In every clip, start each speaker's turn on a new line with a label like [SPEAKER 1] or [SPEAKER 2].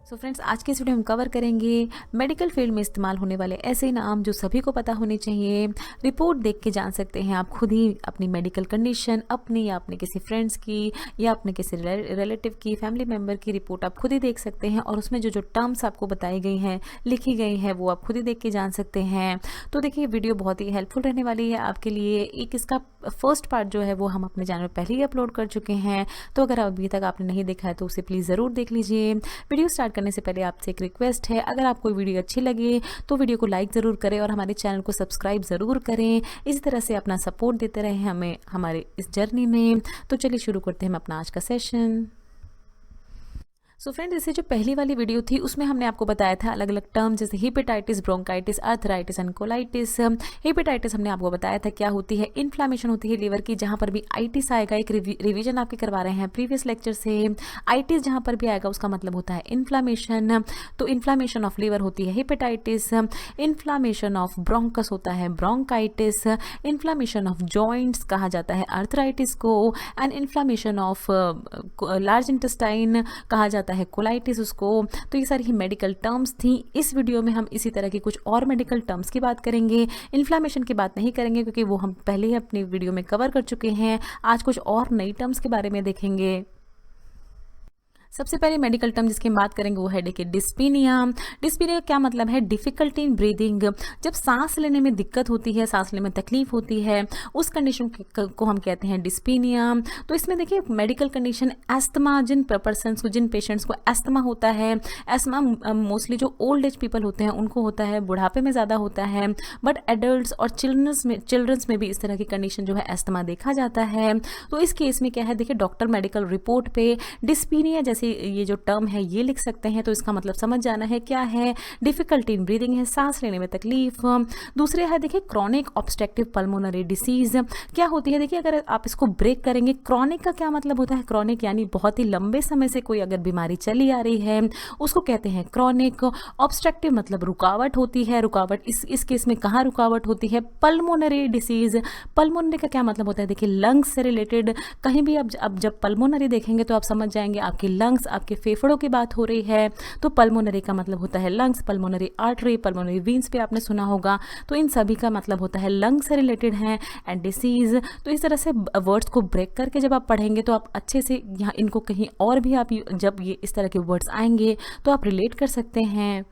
[SPEAKER 1] So friends, आज के इस वीडियो में हम कवर करेंगे मेडिकल फील्ड में इस्तेमाल होने वाले ऐसे नाम जो सभी को पता होने चाहिए। रिपोर्ट देख के जान सकते हैं आप खुद ही अपनी मेडिकल कंडीशन, अपनी या अपने किसी फ्रेंड्स की या अपने किसी रिलेटिव की, फैमिली मेम्बर की रिपोर्ट आप खुद ही देख सकते हैं और उसमें जो जो टर्म्स आपको बताई गई हैं, लिखी गई हैं, वो आप खुद ही देख के जान सकते हैं। तो देखिए, वीडियो बहुत ही हेल्पफुल रहने वाली है आपके लिए। एक इसका फर्स्ट पार्ट जो है वो हम अपने चैनल पर पहले ही अपलोड कर चुके हैं, तो अगर अभी तक आपने नहीं देखा है तो उसे प्लीज़ ज़रूर देख लीजिए। वीडियो स्टार्ट करने से पहले आपसे एक रिक्वेस्ट है, अगर आपको वीडियो अच्छी लगे तो वीडियो को लाइक ज़रूर करें और हमारे चैनल को सब्सक्राइब ज़रूर करें। इसी तरह से अपना सपोर्ट देते रहें हमें हमारे इस जर्नी में। तो चलिए शुरू करते हैं हम अपना आज का सेशन। सो फ्रेंड्स, इससे जो पहली वाली वीडियो थी उसमें हमने आपको बताया था अलग अलग टर्म, जैसे hepatitis, bronchitis, arthritis and colitis. Hepatitis हमने आपको बताया था क्या होती है, इन्फ्लामेशन होती है लीवर की, जहाँ पर भी आइटिस आएगा, एक रिवीजन आपके करवा रहे हैं प्रीवियस लेक्चर से। आइटिस जहाँ पर भी आएगा उसका मतलब होता है इन्फ्लामेशन, तो इन्फ्लामेशन ऑफ लीवर होती है हेपेटाइटिस। इन्फ्लामेशन ऑफ ब्रोंकस होता है ब्रोंकाइटिस। इन्फ्लामेशन ऑफ जॉइंट्स कहा जाता है आर्थराइटिस को। And inflammation of large intestine कहा जाता है कोलाइटिस उसको। तो ये सारी ही मेडिकल टर्म्स थी। इस वीडियो में हम इसी तरह की कुछ और मेडिकल टर्म्स की बात करेंगे। इन्फ्लामेशन की बात नहीं करेंगे क्योंकि वो हम पहले ही अपनी वीडियो में कवर कर चुके हैं। आज कुछ और नई टर्म्स के बारे में देखेंगे। सबसे पहले मेडिकल टर्म जिसकी हम बात करेंगे वो है देखिए डिस्पीनिया। डिस्पीनिया क्या मतलब है, डिफिकल्टी इन ब्रीदिंग। जब सांस लेने में दिक्कत होती है, सांस लेने में तकलीफ होती है, उस कंडीशन को हम कहते हैं डिस्पीनिया। तो इसमें देखिए मेडिकल कंडीशन एस्थमा, जिन पर्सन्स को, जिन पेशेंट्स को एस्थमा होता है, एस्थमा मोस्टली जो ओल्ड एज पीपल होते हैं उनको होता है, बुढ़ापे में ज़्यादा होता है, बट एडल्ट्स और चिल्ड्रंस में भी इस तरह की कंडीशन जो है एस्थमा देखा जाता है। तो इस केस में क्या है, देखिए डॉक्टर मेडिकल रिपोर्ट पे डिस्पीनिया जैसे ये जो टर्म है ये लिख सकते हैं, तो इसका मतलब समझ जाना है क्या है, डिफिकल्टी इन ब्रीदिंग है, सांस लेने में तकलीफ। दूसरे है देखिए क्रॉनिक ऑब्स्ट्रक्टिव पल्मोनरी डिसीज। क्या होती है, देखिए अगर आप इसको ब्रेक करेंगे, क्रॉनिक का क्या मतलब होता है, क्रॉनिक यानी बहुत ही लंबे समय से कोई अगर बीमारी चली आ रही है उसको कहते हैं क्रॉनिक। ऑब्स्ट्रक्टिव मतलब रुकावट होती है, रुकावट इस केस में कहाँ रुकावट होती है, पल्मोनरी डिसीज। पल्मोनरी का क्या मतलब होता है, देखिए लंग्स से रिलेटेड। कहीं भी अब जब पल्मोनरी देखेंगे तो आप समझ जाएंगे आपकी लंग्स, आपके फेफड़ों की बात हो रही है, तो पल्मोनरी का मतलब होता है lungs. Pulmonary artery, pulmonary veins पे आपने सुना होगा, तो इन सभी का मतलब होता है लंग्स से रिलेटेड है। एंड डिसीज, तो इस तरह से वर्ड्स को ब्रेक करके जब आप पढ़ेंगे तो आप अच्छे से यहाँ इनको कहीं और भी आप जब ये इस तरह के वर्ड्स आएंगे तो आप रिलेट कर सकते हैं।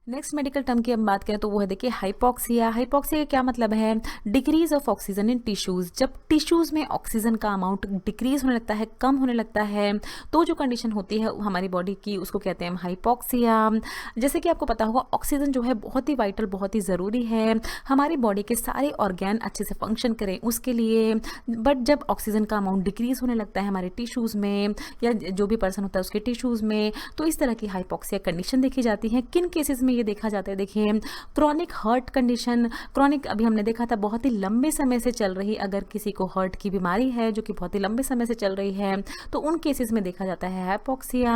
[SPEAKER 1] नेक्स्ट मेडिकल टर्म की हम बात करें तो वो है देखिए हाइपोक्सिया। हाइपोक्सिया का क्या मतलब है, decrease of oxygen in tissues. जब टिश्यूज में ऑक्सीजन का अमाउंट डिक्रीज होने लगता है, कम होने लगता है, तो जो कंडीशन होती है हमारी बॉडी की उसको कहते हैं हाइपोक्सिया। जैसे कि आपको पता होगा ऑक्सीजन जो है बहुत ही वाइटल, बहुत ही ज़रूरी है हमारी बॉडी के सारे ऑर्गेन अच्छे से फंक्शन करें उसके लिए। बट जब ऑक्सीजन का अमाउंट डिक्रीज होने लगता है हमारे टिश्यूज़ में या जो भी पर्सन होता है उसके टिश्यूज़ में, तो इस तरह की हाइपोक्सिया कंडीशन देखी जाती है। किन केसेस में ये देखा जाता है, देखिए क्रॉनिक हार्ट कंडीशन। क्रॉनिक अभी हमने देखा था बहुत ही लंबे समय से चल रही, अगर किसी को हार्ट की बीमारी है जो कि बहुत ही लंबे समय से चल रही है तो उन केसेस में देखा जाता है हाइपोक्सिया।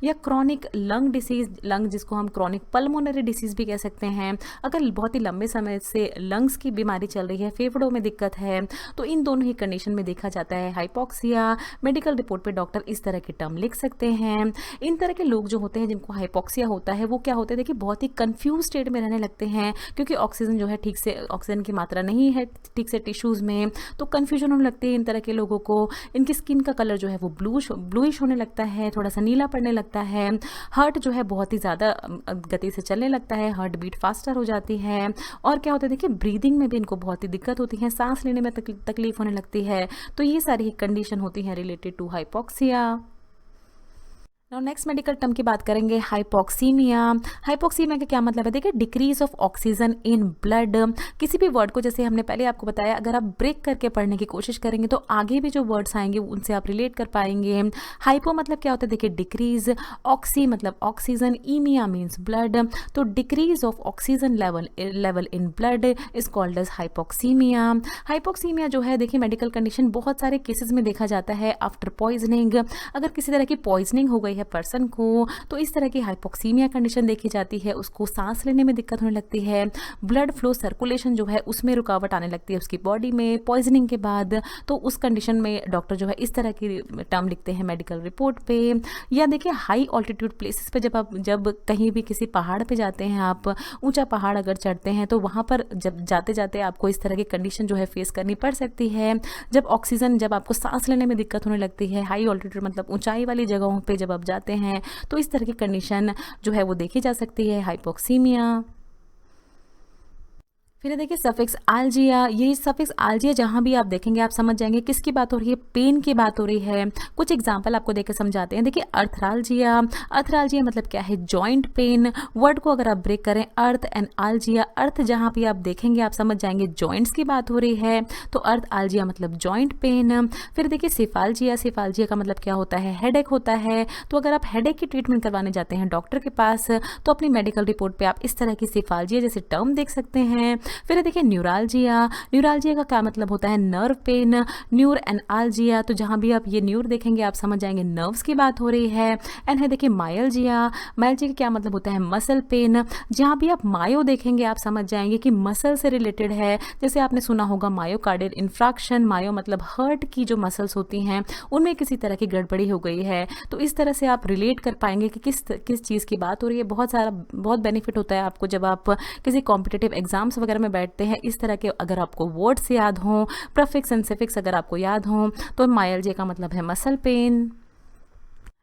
[SPEAKER 1] या क्रॉनिक लंग डिसीज, लंग जिसको हम क्रॉनिक पल्मोनरी डिसीज भी कह सकते हैं, अगर बहुत ही लंबे समय से लंग्स की बीमारी चल रही है, फेफड़ों में दिक्कत है, तो इन दोनों ही कंडीशन में देखा जाता है हाइपोक्सिया। मेडिकल रिपोर्ट पे डॉक्टर इस तरह के टर्म लिख सकते हैं। इन तरह के लोग जो होते हैं जिनको हाइपोक्सिया होता है वो क्या होते हैं, देखिए बहुत ही कंफ्यूज स्टेट में रहने लगते हैं क्योंकि ऑक्सीजन जो है ठीक से, ऑक्सीजन की मात्रा नहीं है ठीक से टिश्यूज़ में, तो कन्फ्यूजन होने लगती है इन तरह के लोगों को। इनकी स्किन का कलर जो है वो ब्लूइश होने लगता है, थोड़ा सा नीला पड़ने लगता है। हार्ट जो है बहुत ही ज़्यादा गति से चलने लगता है, हार्ट बीट फास्टर हो जाती है। और क्या होता है, देखिए ब्रीदिंग में भी इनको बहुत ही दिक्कत होती है, सांस लेने में तकलीफ होने लगती है। तो ये सारी ही कंडीशन होती हैं related to hypoxia. Next medical term की बात करेंगे हाइपोक्सीमिया। हाइपोक्सीमिया का क्या मतलब है, देखिए decrease of oxygen in blood. किसी भी वर्ड को, जैसे हमने पहले आपको बताया, अगर आप ब्रेक करके पढ़ने की कोशिश करेंगे तो आगे भी जो वर्ड्स आएंगे उनसे आप रिलेट कर पाएंगे। हाइपो मतलब क्या होता है, देखिए डिक्रीज, ऑक्सी मतलब ऑक्सीजन, ईमिया मीन्स ब्लड, तो decrease of oxygen level in blood is called as hypoxemia. Hypoxemia जो है देखिए मेडिकल कंडीशन बहुत सारे केसेस में देखा जाता है आफ्टर पॉइजनिंग। अगर किसी तरह की पॉइजनिंग हो गई है है पर्सन को। तो इस तरह की हाइपोक्सीमिया कंडीशन देखी जाती है, उसको सांस लेने में दिक्कत होने लगती है, ब्लड फ्लो सर्कुलेशन जो है उसमें रुकावट आने लगती है उसकी बॉडी में पॉइजनिंग के बाद। तो उस कंडीशन में डॉक्टर जो है इस तरह की टर्म लिखते हैं मेडिकल रिपोर्ट पे। या देखिए हाई ऑल्टीट्यूड प्लेसेस पे जब कहीं भी किसी पहाड़ पे जाते हैं, आप ऊंचा पहाड़ अगर चढ़ते हैं तो वहाँ पर जब जाते जाते आपको इस तरह की कंडीशन जो है फेस करनी पड़ सकती है। जब आपको सांस लेने में दिक्कत होने लगती है, हाई ऑल्टीट्यूड मतलब ऊंचाई वाली जगहों पे जब आप जाते हैं तो इस तरह की कंडीशन जो है वो देखी जा सकती है, हाइपोक्सीमिया। फिर देखिए सफिक्स आल्जिया, ये सफिक्स आल्जिया जहाँ भी आप देखेंगे आप समझ जाएंगे किसकी बात हो रही है, पेन की बात हो रही है। कुछ एग्जांपल आपको देकर समझाते हैं। देखिए अर्थराल्जिया, अर्थराल्जिया मतलब क्या है, जॉइंट पेन। वर्ड को अगर आप ब्रेक करें, अर्थ एंड आल्जिया, अर्थ जहाँ भी आप देखेंगे आप समझ जाएंगे जॉइंट्स की बात हो रही है, तो अर्थ आल्जिया मतलब जॉइंट पेन। फिर देखिए सिफाल्जिया, सिफाल्जिया का मतलब क्या होता है, हेडेक होता है। तो अगर आप हेडेक की ट्रीटमेंट करवाने जाते हैं डॉक्टर के पास तो अपनी मेडिकल रिपोर्ट पर आप इस तरह की सिफाल्जिया जैसे टर्म देख सकते हैं। फिर देखिए न्यूरालजिया, न्यूरालजिया का क्या मतलब होता है, नर्व पेन। न्यूर एंड आल्जिया, तो जहां भी आप ये न्यूर देखेंगे आप समझ जाएंगे नर्व्स की बात हो रही है। एंड है देखिए मायल्जिया, मायल्जिया का क्या मतलब होता है, मसल पेन। जहां भी आप मायो देखेंगे आप समझ जाएंगे कि मसल से रिलेटेड है। जैसे आपने सुना होगा मायोकार्डियल इंफ्रैक्शन, मायो मतलब हर्ट की जो मसल्स होती हैं उनमें किसी तरह की गड़बड़ी हो गई है। तो इस तरह से आप रिलेट कर पाएंगे कि किस चीज़ की बात हो रही है। बहुत बेनिफिट होता है आपको जब आप किसी कॉम्पिटिटिव एग्जाम्स वगैरह में बैठते हैं। इस तरह के अगर आपको वर्ड्स याद हों, प्रीफिक्स एंड सफिक्स अगर आपको याद हों, तो मायल्जिया का मतलब है मसल पेन।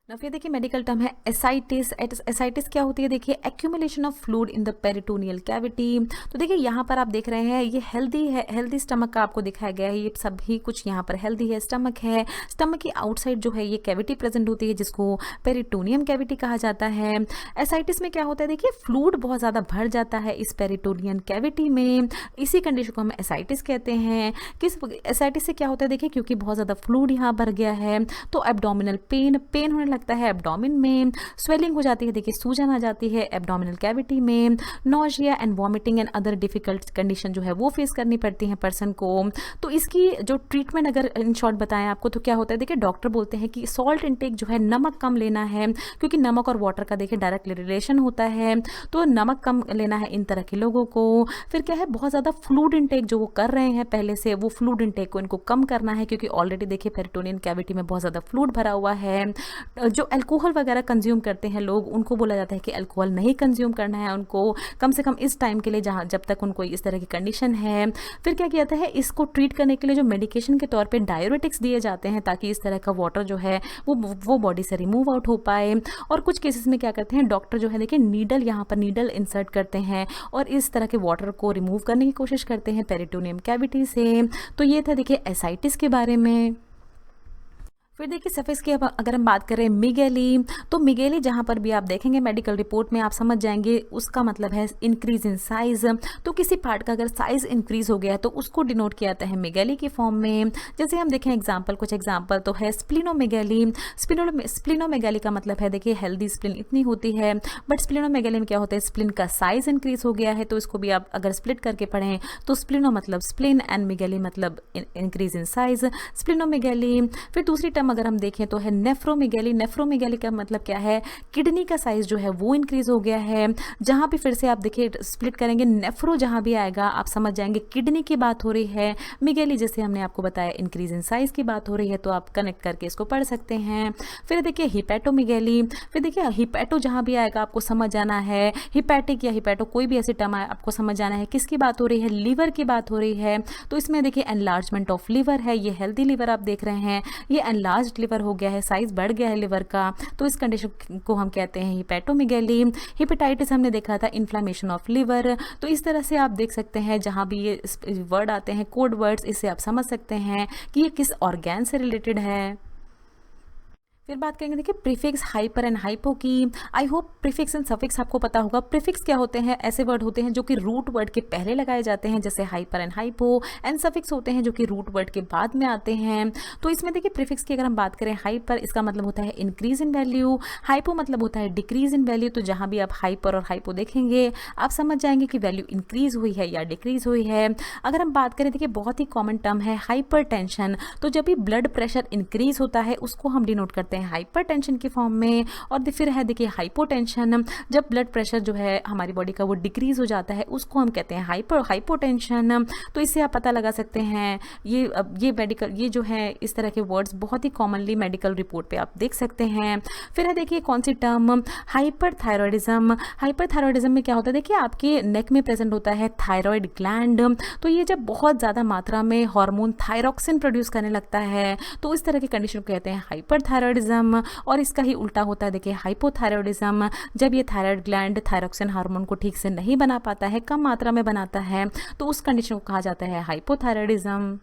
[SPEAKER 1] ना फिर देखिए मेडिकल टर्म है एसाइटिस। एसाइटिस क्या होती है, देखिए accumulation of fluid in the peritoneal cavity. तो देखिए यहाँ पर आप देख रहे हैं ये हेल्दी है, हेल्दी स्टमक का आपको दिखाया गया है। ये सभी कुछ यहाँ पर हेल्दी है, स्टमक है। स्टमक की आउटसाइड जो है ये कैविटी प्रेजेंट होती है जिसको पेरिटोनियम कैविटी कहा जाता है। एसाइटिस में क्या होता है, देखिए फ्लूइड बहुत ज़्यादा भर जाता है इस पेरिटोनियन कैविटी में। इसी कंडीशन को हम एसाइटिस कहते हैं। किस एसाइटिस से क्या होता है, देखिए क्योंकि बहुत ज़्यादा फ्लूइड यहाँ भर गया है तो एब्डोमिनल पेन होने लगता है एब्डोमेन में, स्वेलिंग हो जाती है, देखिए सूजन आ जाती है एब्डोमिनल कैविटी में, nausea and vomiting and other difficult condition जो है वो फेस करनी पड़ती है पर्सन को। तो इसकी जो ट्रीटमेंट अगर इन शॉर्ट बताएं आपको तो क्या होता है, देखिए डॉक्टर बोलते हैं कि सॉल्ट इनटेक जो है नमक कम लेना है, क्योंकि नमक और वाटर का देखिए डायरेक्ट रिलेशन होता है। तो नमक कम लेना है इन तरह के लोगों को। फिर क्या है, बहुत ज़्यादा फ्लूइड इनटेक जो वो कर रहे हैं पहले से, वो फ्लूइड इनटेक को इनको कम करना है, क्योंकि ऑलरेडी देखिए पेरिटोनियन कैविटी में बहुत ज़्यादा फ्लूइड भरा हुआ है। जो अल्कोहल वगैरह कंज्यूम करते हैं लोग, उनको बोला जाता है कि अल्कोहल नहीं कंज्यूम करना है उनको, कम से कम इस टाइम के लिए जब तक उनको इस तरह की कंडीशन है। फिर क्या किया जाता है, इसको ट्रीट करने के लिए जो मेडिकेशन के तौर पे डायरेटिक्स दिए जाते हैं ताकि इस तरह का वाटर जो है वो बॉडी से रिमूव आउट हो पाए। और कुछ केसेस में क्या करते हैं डॉक्टर जो है देखिए नीडल, यहाँ पर नीडल इंसर्ट करते हैं और इस तरह के वाटर को रिमूव करने की कोशिश करते हैं पेरिटोनियम कैविटी से। तो ये था देखिए एसाइटिस के बारे में। फिर देखिए सफिक्स की अगर हम बात करें मिगेली, तो मिगेली जहाँ पर भी आप देखेंगे मेडिकल रिपोर्ट में आप समझ जाएंगे उसका मतलब है इंक्रीज इन साइज। तो किसी पार्ट का अगर साइज इंक्रीज हो गया है तो उसको डिनोट किया जाता है मिगेली की फॉर्म में। जैसे हम देखें कुछ एग्जाम्पल तो है स्प्लिनोमेगेली। स्प्लिनोमेगेली का मतलब है देखिए हेल्दी स्प्लिन इतनी होती है, बट स्प्लिनोमेगेली में क्या होता है, स्प्लिन का साइज इंक्रीज हो गया है। तो इसको भी आप अगर स्प्लिट करके पढ़ें तो स्प्लिनो मतलब स्प्लिन एंड मिगेली मतलब इंक्रीज इन साइज, स्प्लिनोमेगेली। फिर दूसरी टर्म अगर हम देखें तो है नेफ्रोमेगेली। नेफ्रोमेगेली का मतलब क्या है, किडनी का साइज जो है वो इंक्रीज हो गया है। जहां भी फिर से आप देखिए स्प्लिट करेंगे, नेफ्रो जहां भी आएगा आप समझ जाएंगे किडनी की बात हो रही है। मिगेली जैसे हमने आपको बताया इंक्रीज इन साइज की बात हो रही है, तो आप कनेक्ट करके इसको पढ़ सकते हैं। फिर देखिए हिपैटोमेगेली। फिर देखिए हिपैटो जहां भी आएगा आपको समझ जाना है, हिपैटिक या हिपैटो कोई भी ऐसी टर्म आए आपको समझ जाना है किसकी बात हो रही है, लीवर की बात हो रही है। तो इसमें देखिए एनलार्जमेंट ऑफ लीवर है, ये हेल्दी लीवर आप देख रहे हैं, ये एनलार्ज लिवर हो गया है, साइज बढ़ गया है लिवर का। तो इस कंडीशन को हम कहते हैं हिपैटोमेगेली। हेपेटाइटिस हमने देखा था इन्फ्लामेशन ऑफ लिवर। तो इस तरह से आप देख सकते हैं जहां भी ये वर्ड आते हैं कोड वर्ड्स, इससे आप समझ सकते हैं कि ये किस ऑर्गेन से रिलेटेड है। फिर बात करेंगे देखिए प्रीफिक्स हाइपर एंड हाइपो की। I hope prefix and suffix आपको पता होगा। प्रीफिक्स क्या होते हैं, ऐसे वर्ड होते हैं जो कि रूट वर्ड के पहले लगाए जाते हैं, जैसे hyper and hypo. And suffix होते हैं जो कि रूट वर्ड के बाद में आते हैं। तो इसमें देखिए प्रीफिक्स की अगर हम बात करें, हाइपर इसका मतलब होता है इंक्रीज इन वैल्यू, हाइपो मतलब होता है डिक्रीज इन वैल्यू। तो जहां भी आप हाइपर और हाइपो देखेंगे आप समझ जाएंगे कि वैल्यू इंक्रीज हुई है या डिक्रीज हुई है। अगर हम बात करें देखिए बहुत ही कॉमन टर्म है हाइपर टेंशन। तो जब भी ब्लड प्रेशर इंक्रीज होता है उसको हम डिनोट करते हैं हैं हाइपरटेंशन की फॉर्म में। और फिर है देखिए हाइपोटेंशन, जब ब्लड प्रेशर जो है हमारी बॉडी का वो डिक्रीज हो जाता है उसको हम कहते हैं हाइपोटेंशन। तो इससे आप पता लगा सकते हैं ये मेडिकल ये जो है इस तरह के वर्ड्स बहुत ही कॉमनली मेडिकल रिपोर्ट पे आप देख सकते हैं। फिर है देखिए कौन सी टर्म, हाइपरथायरॉयडिज्म। हाइपरथायरॉयडिज्म में क्या होता है, देखिए आपके नेक में प्रेजेंट होता है थायराइड ग्लैंड, तो ये जब बहुत ज़्यादा मात्रा में हार्मोन थायरॉक्सिन प्रोड्यूस करने लगता है तो इस तरह की कंडीशन को कहते हैं हाइपरथायरॉयडिज्म। और इसका ही उल्टा होता है देखिए हाइपोथायरॉयडिज्म, जब ये थायराइड ग्लैंड थायरॉक्सिन हार्मोन को ठीक से नहीं बना पाता है, कम मात्रा में बनाता है, तो उस कंडीशन को कहा जाता है हाइपोथायरॉयडिज्म।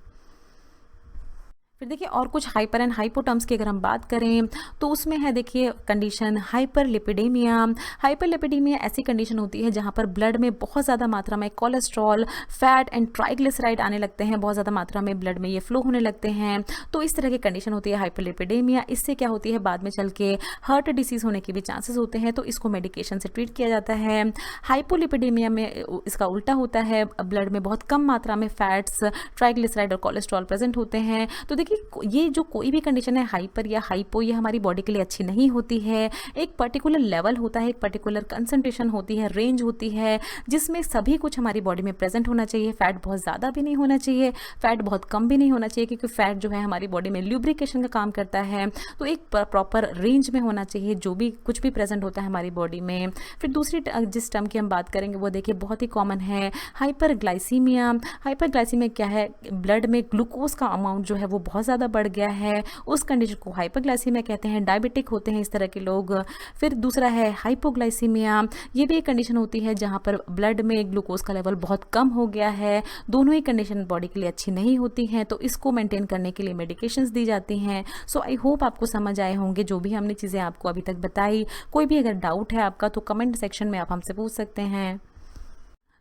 [SPEAKER 1] फिर देखिए और कुछ हाइपर एंड हाइपो टर्म्स की अगर हम बात करें तो उसमें है देखिए कंडीशन हाइपरलिपिडेमिया। हाइपरलिपिडेमिया ऐसी कंडीशन होती है जहां पर ब्लड में बहुत ज़्यादा मात्रा में कोलेस्ट्रॉल, फैट एंड ट्राइग्लिसराइड आने लगते हैं, बहुत ज़्यादा मात्रा में ब्लड में ये फ्लो होने लगते हैं, तो इस तरह की कंडीशन होती है हाइपरलिपिडेमिया। इससे क्या होती है, बाद में चल के हार्ट डिसीज़ होने के भी चांसेस होते हैं, तो इसको मेडिकेशन से ट्रीट किया जाता है। हाइपोलिपिडेमिया में इसका उल्टा होता है, ब्लड में बहुत कम मात्रा में फैट्स, ट्राइग्लिसराइड और कोलेस्ट्रॉल प्रेजेंट होते हैं। तो देखिए ये जो कोई भी कंडीशन है हाइपर या हाइपो, ये हमारी बॉडी के लिए अच्छी नहीं होती है। एक पर्टिकुलर लेवल होता है, एक पर्टिकुलर कंसंट्रेशन होती है, रेंज होती है, जिसमें सभी कुछ हमारी बॉडी में प्रेजेंट होना चाहिए। फैट बहुत ज़्यादा भी नहीं होना चाहिए, फैट बहुत कम भी नहीं होना चाहिए, क्योंकि फैट जो है हमारी बॉडी में ल्यूब्रिकेशन का काम करता है। तो एक प्रॉपर रेंज में होना चाहिए जो भी कुछ भी प्रेजेंट होता है हमारी बॉडी में। फिर दूसरी जिस टर्म की हम बात करेंगे वो देखिए बहुत ही कॉमन है, हाइपरग्लाइसीमिया। हाइपरग्लाइसीमिया क्या है, ब्लड में ग्लूकोज का अमाउंट जो है वो बहुत ज़्यादा बढ़ गया है, उस कंडीशन को हाइपरग्लाइसीमिया कहते हैं। डायबिटिक होते हैं इस तरह के लोग। फिर दूसरा है हाइपोग्लाइसीमिया, ये भी एक कंडीशन होती है जहाँ पर ब्लड में ग्लूकोज का लेवल बहुत कम हो गया है। दोनों ही कंडीशन बॉडी के लिए अच्छी नहीं होती हैं, तो इसको मेंटेन करने के लिए मेडिकेशंस दी जाती हैं। सो आई होप आपको समझ आए होंगे जो भी हमने चीज़ें आपको अभी तक बताई। कोई भी अगर डाउट है आपका तो कमेंट सेक्शन में आप हमसे पूछ सकते हैं।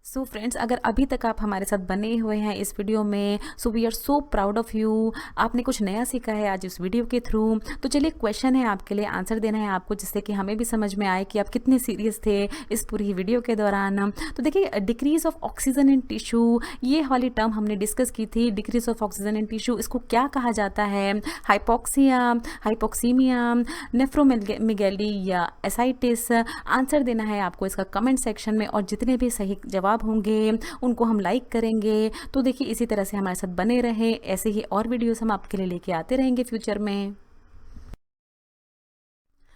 [SPEAKER 1] सो फ्रेंड्स, अगर अभी तक आप हमारे साथ बने हुए हैं इस वीडियो में, so we are so proud of you. आपने कुछ नया सीखा है आज इस वीडियो के थ्रू। तो चलिए क्वेश्चन है आपके लिए, आंसर देना है आपको, जिससे कि हमें भी समझ में आए कि आप कितने सीरियस थे इस पूरी वीडियो के दौरान। तो देखिए decrease of oxygen in tissue, ये वाली टर्म हमने डिस्कस की थी। Decrease of oxygen in tissue, इसको क्या कहा जाता है, हाइपोक्सिया, हाइपोक्सीमिया, नेफ्रोमेगैली या एसाइटिस। आंसर देना है आपको इसका कमेंट सेक्शन में, और जितने भी सही जवाब होंगे उनको हम लाइक करेंगे। तो देखिए इसी तरह से हमारे साथ बने रहें, ऐसे ही और वीडियोस हम आपके लिए लेके आते रहेंगे फ्यूचर में।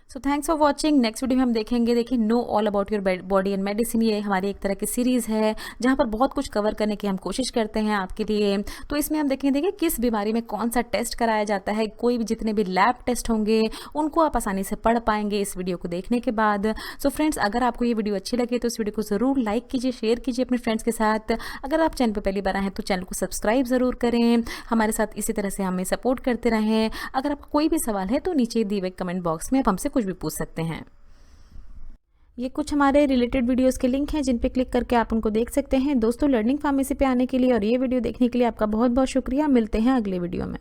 [SPEAKER 1] So thanks for watching. Next video में हम देखेंगे, देखिए know all about your body and medicine. ये हमारी एक तरह की सीरीज़ है जहाँ पर बहुत कुछ कवर करने की हम कोशिश करते हैं आपके लिए। तो इसमें हम देखेंगे देखिए किस बीमारी में कौन सा टेस्ट कराया जाता है, कोई भी जितने भी लैब टेस्ट होंगे उनको आप आसानी से पढ़ पाएंगे इस वीडियो को देखने के बाद। सो फ्रेंड्स, अगर आपको ये वीडियो अच्छी लगे तो इस वीडियो को ज़रूर लाइक कीजिए, शेयर कीजिए अपने फ्रेंड्स के साथ। अगर आप चैनल पर पहली बार आए हैं तो चैनल को सब्सक्राइब ज़रूर करें, हमारे साथ इसी तरह से हमें सपोर्ट करते रहें। अगर आपका कोई भी सवाल है तो नीचे दिए हुए कमेंट बॉक्स में आप हमसे कुछ भी पूछ सकते हैं। ये कुछ हमारे रिलेटेड वीडियोस के लिंक हैं जिन पे क्लिक करके आप उनको देख सकते हैं। दोस्तों, लर्निंग फार्मेसी पे आने के लिए और ये वीडियो देखने के लिए आपका बहुत बहुत शुक्रिया। मिलते हैं अगले वीडियो में।